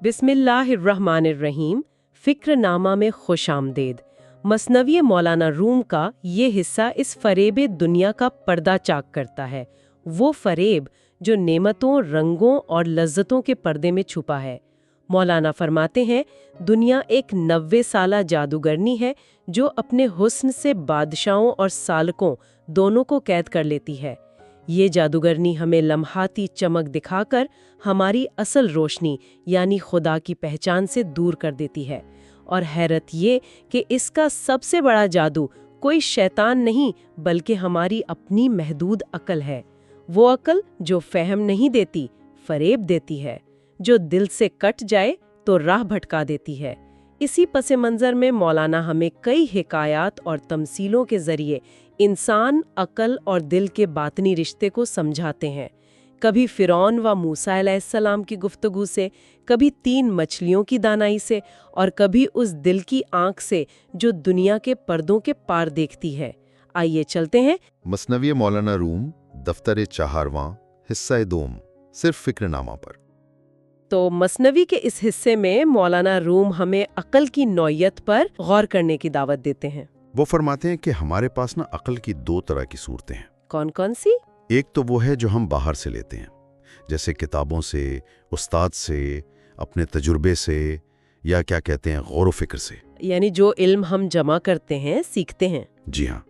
बिस्मिल्लाहिर्रहमानिर्रहीम। फ़िक्रनामा में खुश आमदेद। मसनवी मौलाना रूम का ये हिस्सा इस फ़रेब दुनिया का पर्दा चाक करता है, वो फ़रेब जो नेमतों, रंगों और लज्जतों के पर्दे में छुपा है। मौलाना फरमाते हैं, दुनिया एक 90 साला जादूगरनी है जो अपने हुस्न से बादशाहों और सालकों दोनों को कैद कर लेती है। ये जादूगरनी हमें लम्हाती चमक दिखाकर हमारी असल रोशनी यानी खुदा की पहचान से दूर कर देती है। और हैरत ये कि इसका सबसे बड़ा जादू कोई शैतान नहीं बल्कि हमारी अपनी महदूद अक्ल है। वो अक्ल जो फहम नहीं देती, फरेब देती है, जो दिल से कट जाए तो राह भटका देती है। इसी पसे मंज़र में मौलाना हमें कई हिकायात और तमसीलों के ज़रिए इंसान, अक्ल और दिल के बातनी रिश्ते को समझाते हैं। कभी फ़िरौन व मूसा अलैहिस्सलाम की गुफ्तगू से, कभी 3 मछलियों की दानाई से, और कभी उस दिल की आंख से जो दुनिया के पर्दों के पार देखती है। आइए चलते हैं मसनवी मौलाना रूम, दफ्तर 4वां, हिस्सा 2, सिर्फ फ़िक्रनामा पर। तो मसनवी के इस हिस्से में मौलाना रूम हमें अक्ल की नौयत पर गौर करने की दावत देते हैं। वो फरमाते हैं कि हमारे पास ना अक्ल की 2 तरह की सूरतें हैं। कौन कौन सी? एक तो वो है जो हम बाहर से लेते हैं, जैसे किताबों से, उस्ताद से, अपने तजुर्बे से, या क्या कहते हैं गौर व फिक्र से। यानी जो इल्म हम जमा करते हैं, सीखते हैं। जी हाँ,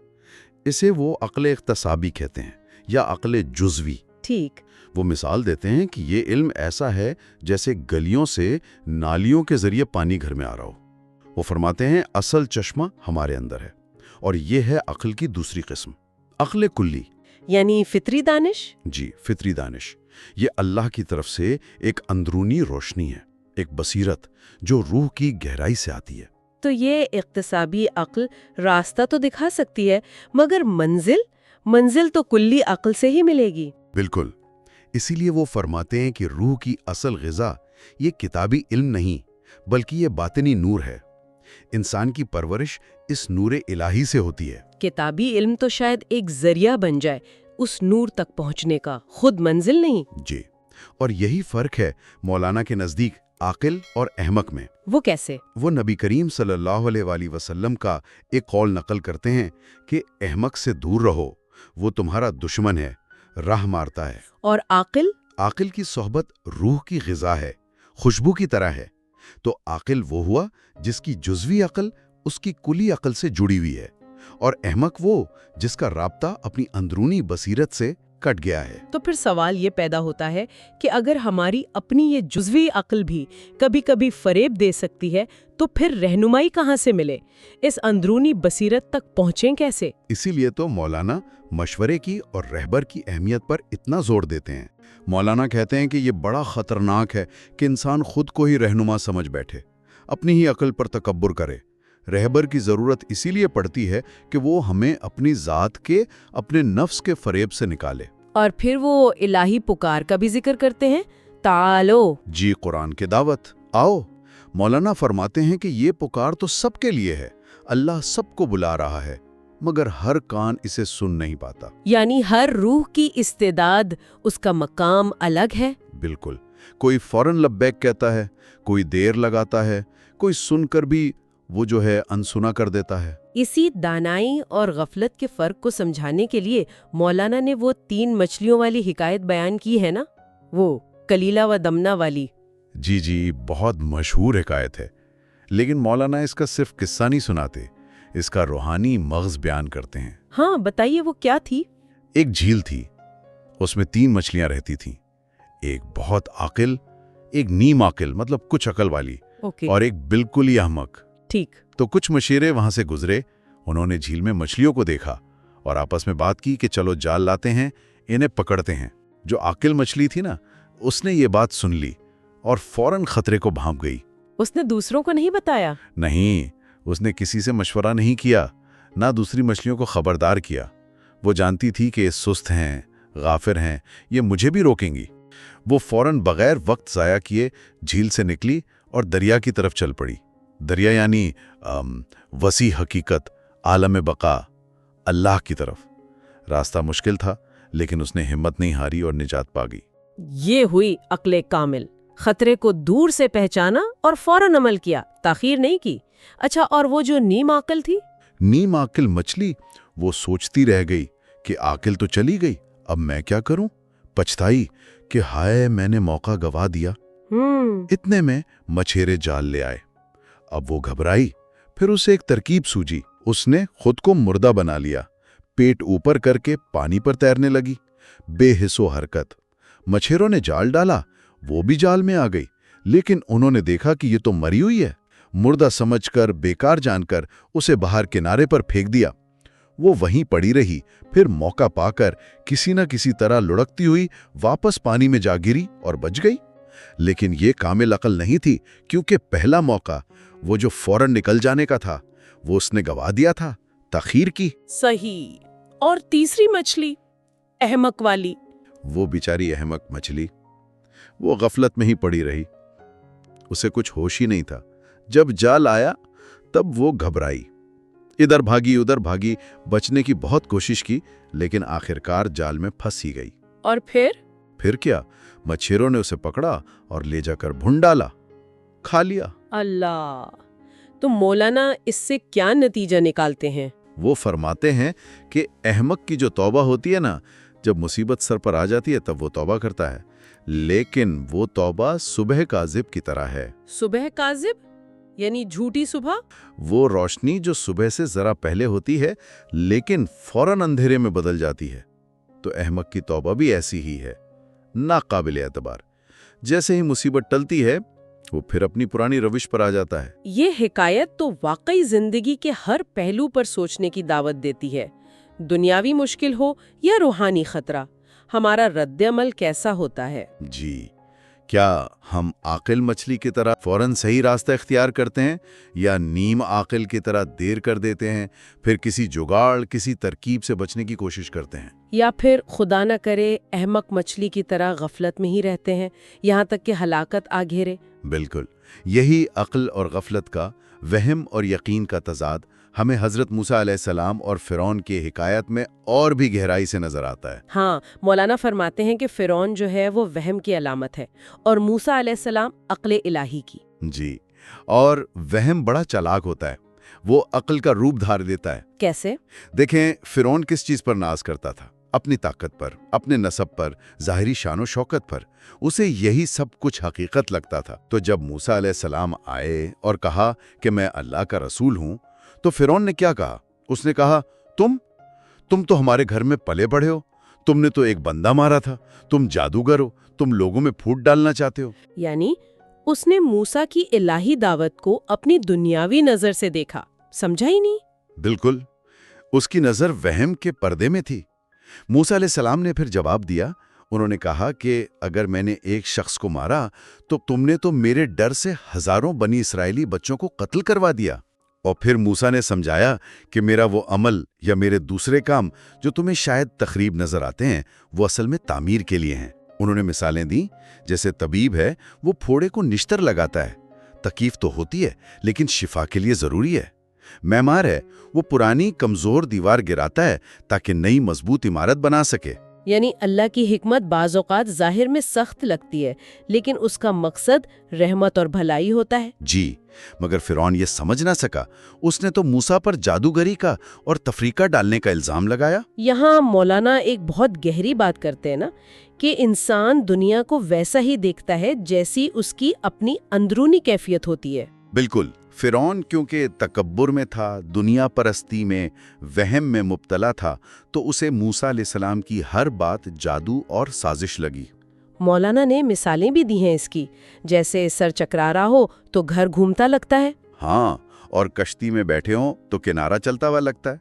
इसे वो अक्ल इख्तसाबी कहते हैं या अक्ल जुज़वी। ठीक। वो मिसाल देते हैं कि ये इल्म ऐसा है जैसे गलियों से नालियों के जरिए पानी घर में आ रहा हो। वो फरमाते हैं असल चश्मा हमारे अंदर है, और ये है अक्ल की दूसरी किस्म, अक्ल कुल्ली, यानी फितरी दानिश। जी, फितरी दानिश। ये अल्लाह की तरफ से एक अंदरूनी रोशनी है, एक बसीरत जो रूह की गहराई से आती है। तो ये इख्तिसाबी अक्ल रास्ता तो दिखा सकती है, मगर मंजिल तो कुल्ली अक्ल से ही मिलेगी। बिल्कुल, इसीलिए वो फरमाते हैं कि रूह की असल ग़िज़ा ये किताबी इल्म नहीं बल्कि ये बातिनी नूर है। इंसान की परवरिश इस नूरे इलाही से होती है। किताबी इल्म तो शायद एक जरिया बन जाए उस नूर तक पहुंचने का, खुद मंजिल नहीं। जी, और यही फर्क है मौलाना के नज़दीक आकिल और अहमक में। वो कैसे? वो नबी करीम सल्लल्लाहु अलैहि वसल्लम का एक कौल नकल करते हैं कि अहमक से दूर रहो, वो तुम्हारा दुश्मन है, राह मारता है। और आकिल? आकिल की सोहबत रूह की ग़िज़ा है, खुशबू की तरह है। तो आकिल वो हुआ जिसकी जुज़वी अक्ल उसकी कुली अक्ल से जुड़ी हुई है, और अहमक वो जिसका राब्ता अपनी अंदरूनी बसीरत से कट गया है। तो फिर सवाल ये पैदा होता है कि अगर हमारी अपनी ये जुज़वी अक्ल भी कभी कभी फरेब दे सकती है, तो फिर रहनुमाई कहाँ से मिले? इस अंदरूनी बसीरत तक पहुँचें कैसे? इसीलिए तो मौलाना मशवरे की और रहबर की अहमियत पर इतना जोर देते हैं। मौलाना कहते हैं कि ये बड़ा ख़तरनाक है कि इंसान खुद को ही रहनुमा समझ बैठे, अपनी ही अक्ल पर तकब्बुर करे। रहबर की ज़रूरत इसीलिए पड़ती है कि वो हमें अपनी ज़ात के, अपने नफ्स के फरेब से निकाले। और फिर वो इलाही पुकार का भी जिक्र करते हैं, तालो। जी, कुरान के दावत, आओ। मौलाना फरमाते हैं कि ये पुकार तो सबके लिए है, अल्लाह सबको बुला रहा है, मगर हर कान इसे सुन नहीं पाता। यानी हर रूह की इस्तेदाद, उसका मकाम अलग है। बिल्कुल, कोई फौरन लब्बैक कहता है, कोई देर लगाता है, कोई सुनकर भी वो जो है अनसुना कर देता है। इसी दानाई और गफलत के फर्क को समझाने के लिए मौलाना ने वो 3 मछलियों वाली हिकायत बयान की है ना, वो कलीला व दमना वाली। जी जी, बहुत मशहूर हिकायत है, लेकिन मौलाना इसका सिर्फ किस्सा नहीं सुनाते, इसका रूहानी मग़ज़ बयान करते हैं। हाँ, बताइए वो क्या थी? एक झील थी, उसमें 3 मछलियां रहती थीं। एक बहुत आकिल, एक नीम आकिल मतलब कुछ अकल वाली, और एक बिल्कुल ही अहमक। ठीक। तो कुछ मशीरे वहां से गुजरे, उन्होंने झील में मछलियों को देखा और आपस में बात की कि चलो जाल लाते हैं, इन्हें पकड़ते हैं। जो आकिल मछली थी ना, उसने ये बात सुन ली और फौरन खतरे को भांप गई। उसने दूसरों को नहीं बताया? नहीं, उसने किसी से मशवरा नहीं किया, ना दूसरी मछलियों को खबरदार किया। वो जानती थी कि ये सुस्त हैं, गाफिर हैं, ये मुझे भी रोकेंगी। वो फौरन बगैर वक्त ज़ाया किए झील से निकली और दरिया की तरफ चल पड़ी। दरिया यानी वसी हकीकत, आलम बका, अल्लाह की तरफ। रास्ता मुश्किल था, लेकिन उसने हिम्मत नहीं हारी और निजात पा गई। ये हुई अक्ले कामिल। خطرے کو دور سے پہچانا اور فوراً عمل کیا، تاخیر نہیں کی۔ اچھا، اور وہ جو نیم عاقل تھی؟ نیم عاقل مچھلی وہ سوچتی رہ گئی کہ عاقل تو چلی گئی، اب میں کیا کروں؟ پچھتائی کہ ہائے میں نے موقع گوا دیا۔ اتنے میں مچھیرے جال لے آئے۔ اب وہ گھبرائی، پھر اسے ایک ترکیب سوجی۔ اس نے خود کو مردہ بنا لیا، پیٹ اوپر کر کے پانی پر تیرنے لگی، بے حس و حرکت۔ مچھیروں نے جال ڈالا، وہ بھی جال میں آ گئی، لیکن انہوں نے دیکھا کہ یہ تو مری ہوئی ہے۔ مردہ سمجھ کر، بیکار جان کر اسے باہر کنارے پر پھینک دیا۔ وہ وہیں پڑی رہی، پھر موقع پا کر کسی نہ کسی طرح لڑکتی ہوئی واپس پانی میں جا گری اور بچ گئی۔ لیکن یہ کامل عقل نہیں تھی، کیونکہ پہلا موقع، وہ جو فوراً نکل جانے کا تھا، وہ اس نے گوا دیا تھا، تاخیر کی۔ صحیح۔ اور تیسری مچھلی، احمق والی؟ وہ بیچاری احمق مچھلی، وہ غفلت میں ہی پڑی رہی، اسے کچھ ہوش ہی نہیں تھا۔ جب جال آیا تب وہ گھبرائی، ادھر بھاگی ادھر بھاگی، بچنے کی بہت کوشش کی، لیکن آخرکار جال میں پھنس ہی گئی۔ اور پھر کیا؟ مچھیروں نے اسے پکڑا اور لے جا کر بھون ڈالا، کھا لیا۔ اللہ! تو مولانا اس سے کیا نتیجہ نکالتے ہیں؟ وہ فرماتے ہیں کہ احمق کی جو توبہ ہوتی ہے نا، جب مصیبت سر پر آ جاتی ہے تب وہ توبہ کرتا ہے، لیکن وہ توبہ صبح کاذب کی طرح ہے۔ صبح کاذب یعنی جھوٹی صبح؟ وہ روشنی جو صبح سے ذرا پہلے ہوتی ہے لیکن فوراً اندھیرے میں بدل جاتی ہے۔ تو احمق کی توبہ بھی ایسی ہی ہے، ناقابل اعتبار۔ جیسے ہی مصیبت ٹلتی ہے وہ پھر اپنی پرانی روش پر آ جاتا ہے۔ یہ حکایت تو واقعی زندگی کے ہر پہلو پر سوچنے کی دعوت دیتی ہے۔ دنیاوی مشکل ہو یا روحانی خطرہ، ہمارا رد عمل کیسا ہوتا ہے؟ جی، کیا ہم عاقل مچھلی کی طرح فوراً صحیح راستہ اختیار کرتے ہیں، یا نیم عاقل کی طرح دیر کر دیتے ہیں، پھر کسی جگاڑ، کسی ترکیب سے بچنے کی کوشش کرتے ہیں؟ یا پھر خدا نہ کرے احمق مچھلی کی طرح غفلت میں ہی رہتے ہیں، یہاں تک کہ ہلاکت آ گھیرے؟ بالکل، یہی عقل اور غفلت کا، وہم اور یقین کا تضاد ہمیں حضرت موسیٰ علیہ السلام اور فرعون کی حکایت میں اور بھی گہرائی سے نظر آتا ہے۔ ہاں، مولانا فرماتے ہیں کہ فرعون جو ہے وہ وہم کی علامت ہے اور موسیٰ علیہ السلام عقل الہی کی۔ جی، اور وہم بڑا چالاک ہوتا ہے، وہ عقل کا روپ دھار دیتا ہے۔ کیسے؟ دیکھیں، فرعون کس چیز پر ناز کرتا تھا؟ اپنی طاقت پر، اپنے نسب پر، ظاہری شان و شوکت پر۔ اسے یہی سب کچھ حقیقت لگتا تھا۔ تو جب موسیٰ علیہ السلام آئے اور کہا کہ میں اللہ کا رسول ہوں، تو فرعون نے کیا کہا؟ اس نے کہا، تم تو ہمارے گھر میں پلے بڑھے ہو، تم نے تو ایک بندہ مارا تھا، تم جادوگر ہو، تم لوگوں میں پھوٹ ڈالنا چاہتے ہو۔ یعنی اس نے موسیٰ کی الہی دعوت کو اپنی دنیاوی نظر سے دیکھا، سمجھا ہی نہیں۔ بالکل، اس کی نظر وہم کے پردے میں تھی۔ موسیٰ علیہ السلام نے پھر جواب دیا، انہوں نے کہا کہ اگر میں نے ایک شخص کو مارا تو تم نے تو میرے ڈر سے ہزاروں بنی اسرائیلی بچوں کو قتل کروا دیا۔ اور پھر موسیٰ نے سمجھایا کہ میرا وہ عمل یا میرے دوسرے کام جو تمہیں شاید تخریب نظر آتے ہیں، وہ اصل میں تعمیر کے لیے ہیں۔ انہوں نے مثالیں دیں، جیسے طبیب ہے، وہ پھوڑے کو نشتر لگاتا ہے، تکلیف تو ہوتی ہے لیکن شفا کے لیے ضروری ہے۔ معمار ہے، وہ پرانی کمزور دیوار گراتا ہے تاکہ نئی مضبوط عمارت بنا سکے۔ یعنی اللہ کی حکمت بعض اوقات ظاہر میں سخت لگتی ہے، لیکن اس کا مقصد رحمت اور بھلائی ہوتا ہے۔ جی، مگر فرعون یہ سمجھ نہ سکا، اس نے تو موسیٰ پر جادوگری کا اور تفریقہ ڈالنے کا الزام لگایا۔ یہاں مولانا ایک بہت گہری بات کرتے ہیں نا، کہ انسان دنیا کو ویسا ہی دیکھتا ہے جیسی اس کی اپنی اندرونی کیفیت ہوتی ہے۔ بالکل، فرعون کیونکہ تکبر میں تھا، دنیا پرستی میں، وہم میں مبتلا تھا، تو اسے موسیٰ علیہ السلام کی ہر بات جادو اور سازش لگی۔ مولانا نے مثالیں بھی دی ہیں اس کی، جیسے سر چکرا رہا ہو تو گھر گھومتا لگتا ہے۔ ہاں، اور کشتی میں بیٹھے ہوں تو کنارہ چلتا ہوا لگتا ہے۔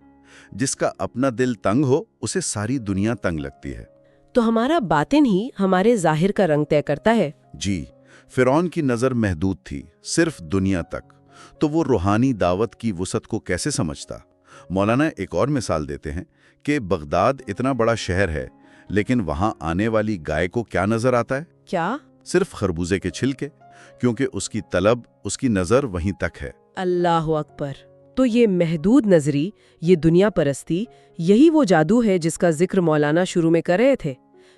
جس کا اپنا دل تنگ ہو اسے ساری دنیا تنگ لگتی ہے۔ تو ہمارا باطن ہی ہمارے ظاہر کا رنگ طے کرتا ہے۔ جی، فرعون کی نظر محدود تھی، صرف دنیا تک، تو وہ روحانی دعوت کی وسعت کو کیسے سمجھتا؟ مولانا ایک اور مثال دیتے ہیں کہ بغداد اتنا بڑا شہر ہے، لیکن وہاں آنے والی گائے کو کیا نظر آتا ہے؟ کیا؟ صرف خربوزے کے چھلکے، کیونکہ اس کی طلب، اس کی نظر وہیں تک ہے۔ اللہ اکبر! تو یہ محدود نظری، یہ دنیا پرستی، یہی وہ جادو ہے جس کا ذکر مولانا شروع میں کر رہے تھے۔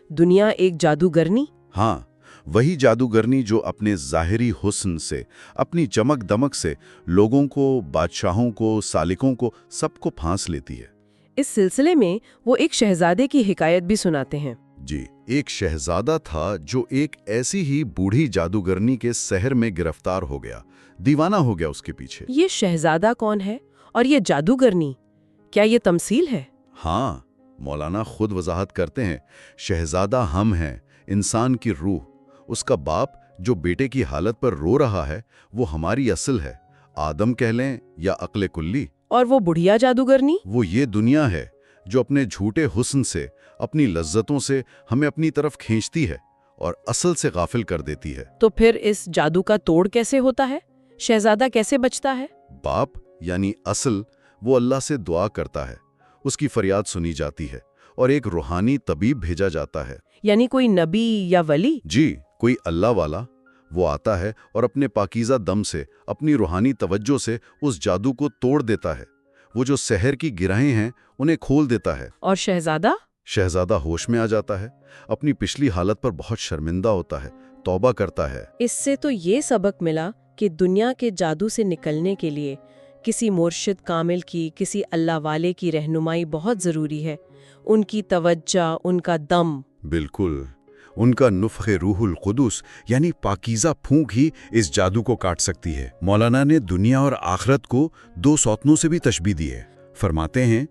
دنیا ایک جادوگرنی؟ ہاں، वही जादूगरनी जो अपने ज़ाहिरी हुस्न से, अपनी चमक दमक से लोगों को, बादशाहों को, सालिकों को, सबको फांस लेती है। इस सिलसिले में वो एक शहजादे की हिकायत भी सुनाते हैं। जी, एक शहजादा था जो एक ऐसी ही बूढ़ी जादूगरनी के सहर में गिरफ्तार हो गया, दीवाना हो गया उसके पीछे। ये शहजादा कौन है और ये जादूगरनी, क्या ये तमसील है? हाँ, मौलाना खुद वजाहत करते हैं, शहजादा हम हैं, इंसान की रूह। उसका बाप जो बेटे की हालत पर रो रहा है, वो हमारी असल है, आदम कह लें या अक्ल कुल्ली। और वो बुढ़िया जादूगरनी? वो ये दुनिया है जो अपने झूठे हुस्न से, अपनी लज्जतों से हमें अपनी तरफ खींचती है और असल से गाफिल कर देती है। तो फिर इस जादू का तोड़ कैसे होता है? शहजादा कैसे बचता है? बाप यानी असल, वो अल्लाह से दुआ करता है, उसकी फरियाद सुनी जाती है और एक रूहानी तबीब भेजा जाता है। यानी कोई नबी या वली? जी, कोई अल्लाह वाला। वो आता है और अपने पाकीज़ा दम से, अपनी रूहानी तवज्जो से उस जादू को तोड़ देता है। वो जो सहर की गिरहें हैं उन्हें खोल देता है। और शहजादा? शहजादा होश में आ जाता है, अपनी पिछली हालत पर बहुत शर्मिंदा होता है, तौबा करता है। इससे तो ये सबक मिला कि दुनिया के जादू से निकलने के लिए किसी मुर्शिद कामिल की, किसी अल्लाह वाले की रहनुमाई बहुत ज़रूरी है। उनकी तवज्जो, उनका दम। बिल्कुल, उनका नुफ़्ख़े रूहुल कुदूस यानी पाकीज़ा फूंक ही इस जादू को काट सकती है। मौलाना ने दुनिया और आखिरत को दो सौतनों से भी तशबीह दी है। फरमाते हैं,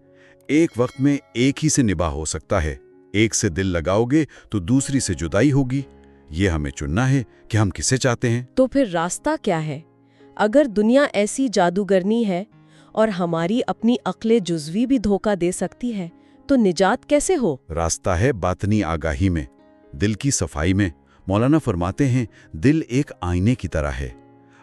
एक वक्त में एक ही से निभा हो सकता है, एक से दिल लगाओगे तो दूसरी से जुदाई होगी। ये हमें चुनना है कि हम किसे चाहते हैं। तो फिर रास्ता क्या है? अगर दुनिया ऐसी जादूगरनी है और हमारी अपनी अक्ल जुज़वी भी धोखा दे सकती है, तो निजात कैसे हो? रास्ता है बातनी आगाही में, दिल की सफाई में। मौलाना फरमाते हैं, दिल एक आईने की तरह है।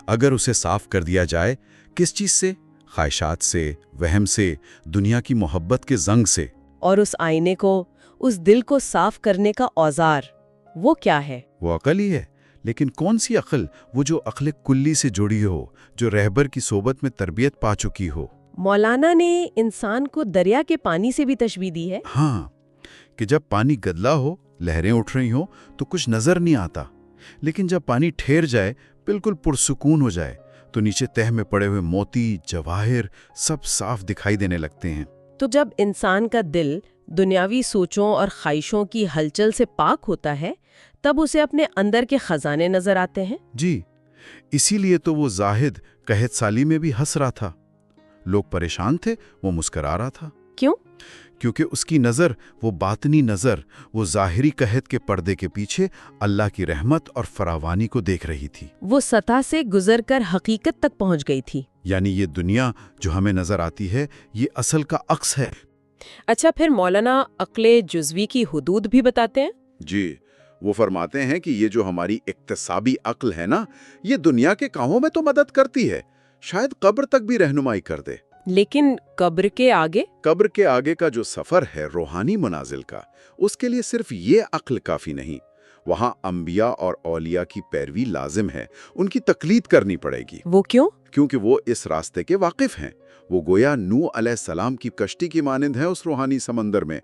अगर उसे साफ कर दिया जाए, किस चीज़ से? ख्वाहिशात से, वहम से, दुनिया की मोहब्बत के जंग से। और उस आईने को, उस दिल को साफ करने का औजार, वो क्या है? वो अक्ल ही है। लेकिन कौन सी अक्ल? वो जो अक्ल कुल्ली से जुड़ी हो, जो रहबर की सोबत में तरबियत पा चुकी हो। मौलाना ने इंसान को दरिया के पानी से भी तशबीह दी है। हाँ, कि जब पानी गदला हो, लहरें उठ रही हो तो कुछ नजर नहीं आता, लेकिन जब पानी ठहर जाए, बिल्कुल पुरसुकून हो जाए, तो नीचे तह में पड़े हुए मोती, जवाहिर सब साफ दिखाई देने लगते हैं। तो जब इंसान का दिल दुनियावी सोचों और ख्वाहिशों की हलचल से पाक होता है, तब उसे अपने अंदर के खजाने नजर आते हैं। जी, इसीलिए तो वो जाहिद कहत साली में भी हंस रहा था। लोग परेशान थे, वो मुस्करा रहा था। क्यों? क्योंकि उसकी नज़र, वो बातनी नज़र, वो ज़ाहिरी कहत के पर्दे के पीछे अल्लाह की रहमत और फरावानी को देख रही थी। वो सतह से गुजरकर हकीकत तक पहुंच गई थी। यानी ये दुनिया जो हमें नज़र आती है, ये असल का अक्स है। अच्छा, फिर मौलाना अक्ले जुज़वी की हुदूद भी बताते हैं। जी, वो फरमाते हैं कि ये जो हमारी इक्तसाबी अक्ल है ना, ये दुनिया के कामों में तो मदद करती है, शायद कब्र तक भी रहनुमाई कर दे। लेकिन कब्र के आगे? कब्र के आगे का जो सफर है रूहानी मनाजिल का, उसके लिए सिर्फ ये अक्ल काफी नहीं। वहाँ अंबिया और औलिया की पैरवी लाजिम है, उनकी तकलीद करनी पड़ेगी। वो क्यों? क्योंकि वो इस रास्ते के वाकिफ हैं। वो गोया नूह अलैहिस्सलाम की कश्ती की मानिंद है उस रूहानी समंदर में।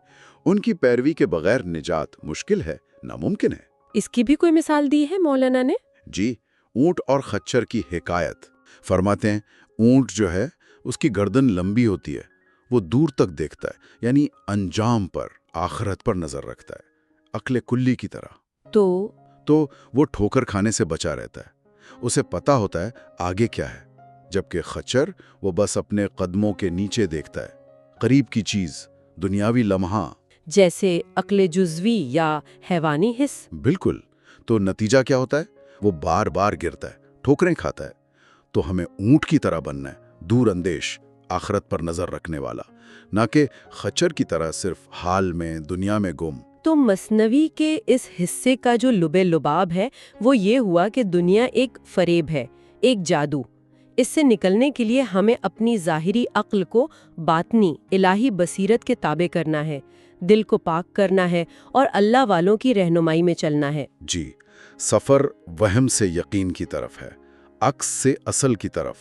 उनकी पैरवी के बगैर निजात मुश्किल है, नामुमकिन है। इसकी भी कोई मिसाल दी है मौलाना ने? जी, ऊंट और खच्चर की हिकायत। फरमाते हैं, ऊंट जो है उसकी गर्दन लंबी होती है, वो दूर तक देखता है, यानी अंजाम पर, आखिरत पर नजर रखता है, अक्ले कुल्ली की तरह। तो वो ठोकर खाने से बचा रहता है, उसे पता होता है आगे क्या है। जबकि खच्चर वो बस अपने कदमों के नीचे देखता है, करीब की चीज, दुनियावी लम्हा। जैसे अक्ले जुज़वी या हैवानी हिस्स। बिल्कुल। तो नतीजा क्या होता है? वो बार बार गिरता है, ठोकरें खाता है। तो हमें ऊंट की तरह बनना है, दूर अंदेश, आखिरत पर नजर रखने वाला, ना कि खच्चर की तरह सिर्फ हाल में, दुनिया में गुम। तो मसनवी के इस हिस्से का जो लुबे लुबाब है, वो ये हुआ कि दुनिया एक फरेब है, एक जादू। इससे निकलने के लिए हमें अपनी ज़ाहिरी अक्ल को बातनी, इलाही बसीरत के ताबे करना है, दिल को पाक करना है और अल्लाह वालों की रहनुमाई में चलना है। जी, सफ़र वहम से यकीन की तरफ है, अक्स से असल की तरफ,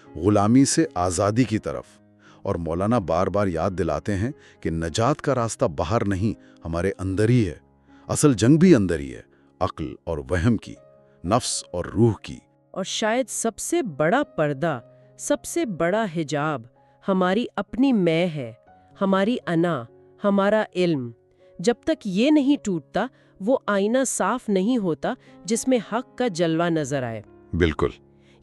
गुलामी से आज़ादी की तरफ। और मौलाना बार बार याद दिलाते हैं कि नजात का रास्ता बाहर नहीं, हमारे अंदर ही है। असल जंग भी अंदर ही है, عقل اور وہم کی، نفس اور روح کی۔ اور شاید سب سے بڑا پردہ، سب سے بڑا حجاب ہماری اپنی میں ہے، ہماری انا، ہمارا علم۔ جب تک یہ نہیں ٹوٹتا وہ آئینہ صاف نہیں ہوتا جس میں حق کا جلوہ نظر آئے۔ بالکل۔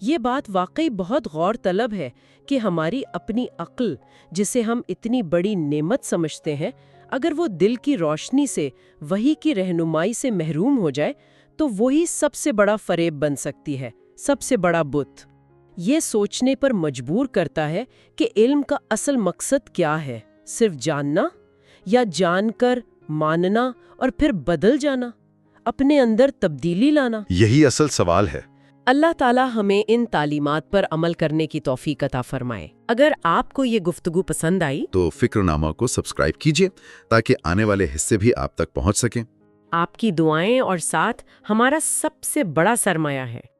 یہ بات واقعی بہت غور طلب ہے کہ ہماری اپنی عقل، جسے ہم اتنی بڑی نعمت سمجھتے ہیں، اگر وہ دل کی روشنی سے، وحی کی رہنمائی سے محروم ہو جائے تو وہی سب سے بڑا فریب بن سکتی ہے، سب سے بڑا بت۔ یہ سوچنے پر مجبور کرتا ہے کہ علم کا اصل مقصد کیا ہے، صرف جاننا، یا جان کر ماننا اور پھر بدل جانا، اپنے اندر تبدیلی لانا؟ یہی اصل سوال ہے۔ اللہ تعالی ہمیں ان تعلیمات پر عمل کرنے کی توفیق عطا فرمائے۔ اگر آپ کو یہ گفتگو پسند آئی تو فکر نامہ کو سبسکرائب کیجیے تاکہ آنے والے حصے بھی آپ تک پہنچ سکیں۔ آپ کی دعائیں اور ساتھ ہمارا سب سے بڑا سرمایہ ہے۔